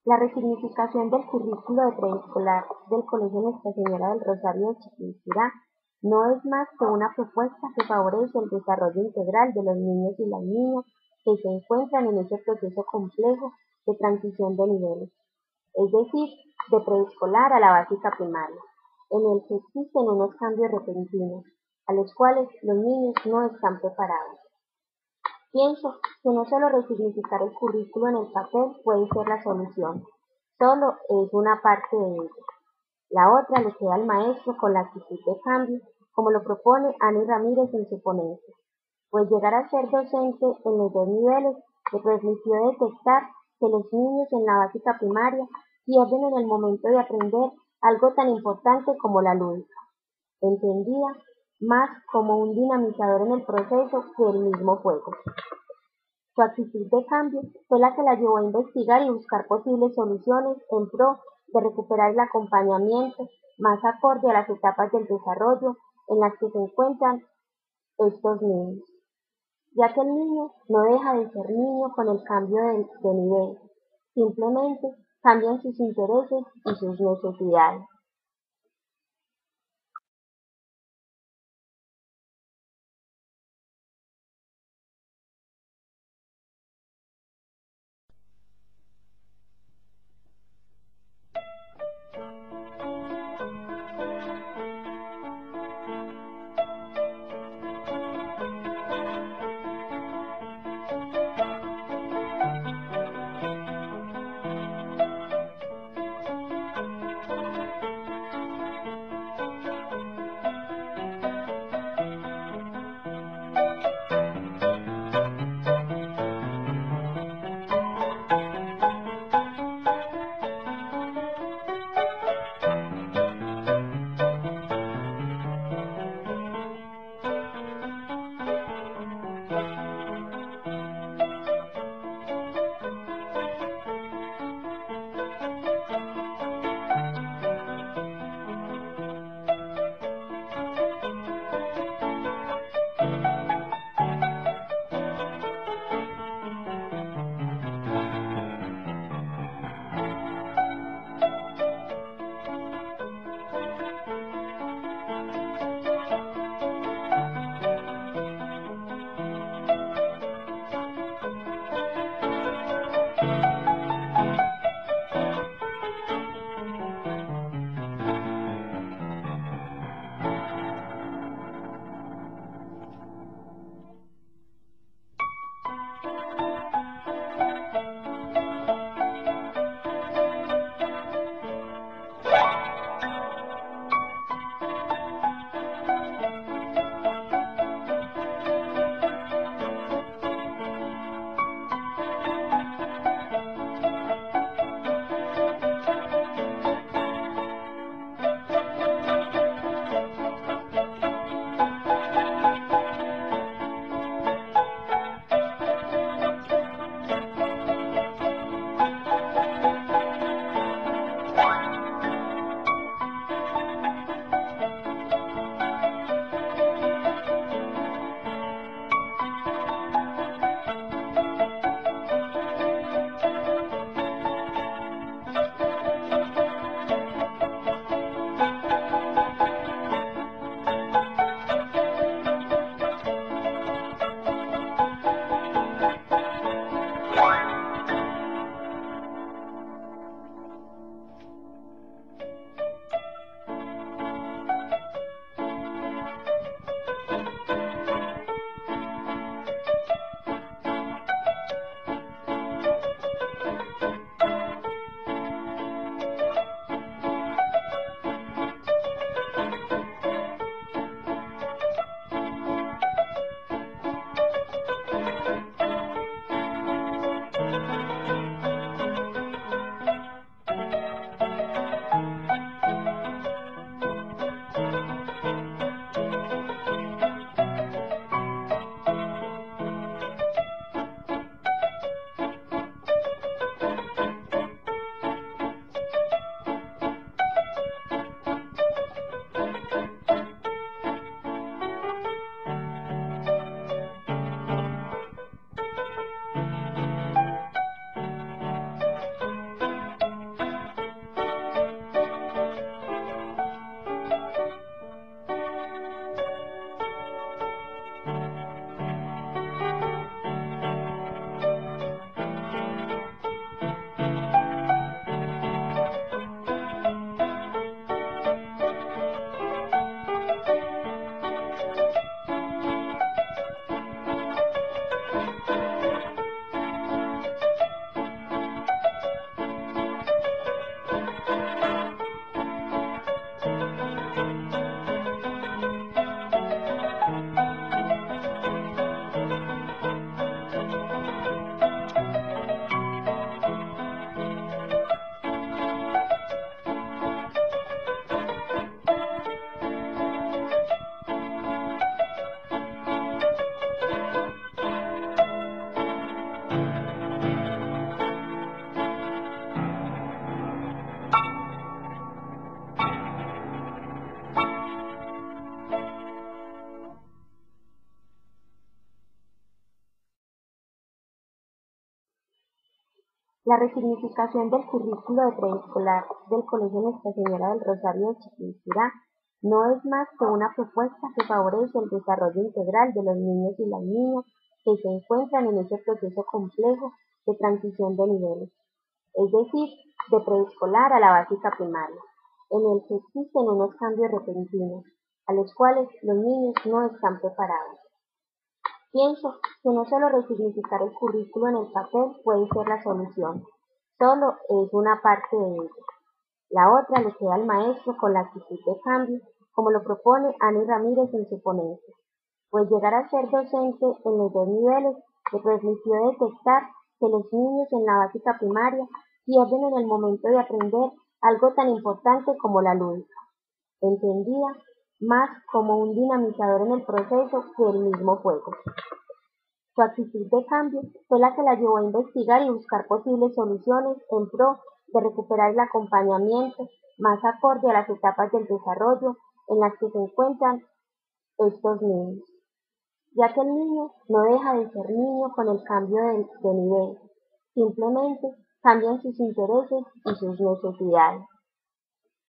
La resignificación del currículo de preescolar del Colegio Nuestra Señora del Rosario de Chiquinquirá no es más que una propuesta que favorece el desarrollo integral de los niños y las niñas que se encuentran en ese proceso complejo de transición de niveles, es decir, de preescolar a la básica primaria, en el que existen unos cambios repentinos, a los cuales los niños no están preparados. Pienso que no solo resignificar el currículo en el papel puede ser la solución, solo es una parte de ello. La otra le queda al maestro con la actitud de cambio, como lo propone Ani Ramírez en su ponencia, pues llegar a ser docente en los dos niveles le permitió detectar que los niños en la básica primaria pierden en el momento de aprender algo tan importante como la lúdica, entendida más como un dinamizador en el proceso que el mismo juego. Su actitud de cambio fue la que la llevó a investigar y buscar posibles soluciones en pro de recuperar el acompañamiento más acorde a las etapas del desarrollo en las que se encuentran estos niños, ya que el niño no deja de ser niño con el cambio de nivel, simplemente cambian sus intereses y sus necesidades. La resignificación del currículo de preescolar del Colegio Nuestra Señora del Rosario de Chiquinquirá no es más que una propuesta que favorece el desarrollo integral de los niños y las niñas que se encuentran en ese proceso complejo de transición de niveles, es decir, de preescolar a la básica primaria, en el que existen unos cambios repentinos, a los cuales los niños no están preparados. Pienso que no solo resignificar el currículo en el papel puede ser la solución, solo es una parte de ello. La otra le queda al maestro con la actitud de cambio, como lo propone Ani Ramírez en su ponencia, pues llegar a ser docente en los dos niveles le permitió detectar que los niños en la básica primaria pierden en el momento de aprender algo tan importante como la lúdica, entendida más como un dinamizador en el proceso que el mismo juego. Su actitud de cambio fue la que la llevó a investigar y buscar posibles soluciones en pro de recuperar el acompañamiento más acorde a las etapas del desarrollo en las que se encuentran estos niños, ya que el niño no deja de ser niño con el cambio de nivel, simplemente cambian sus intereses y sus necesidades.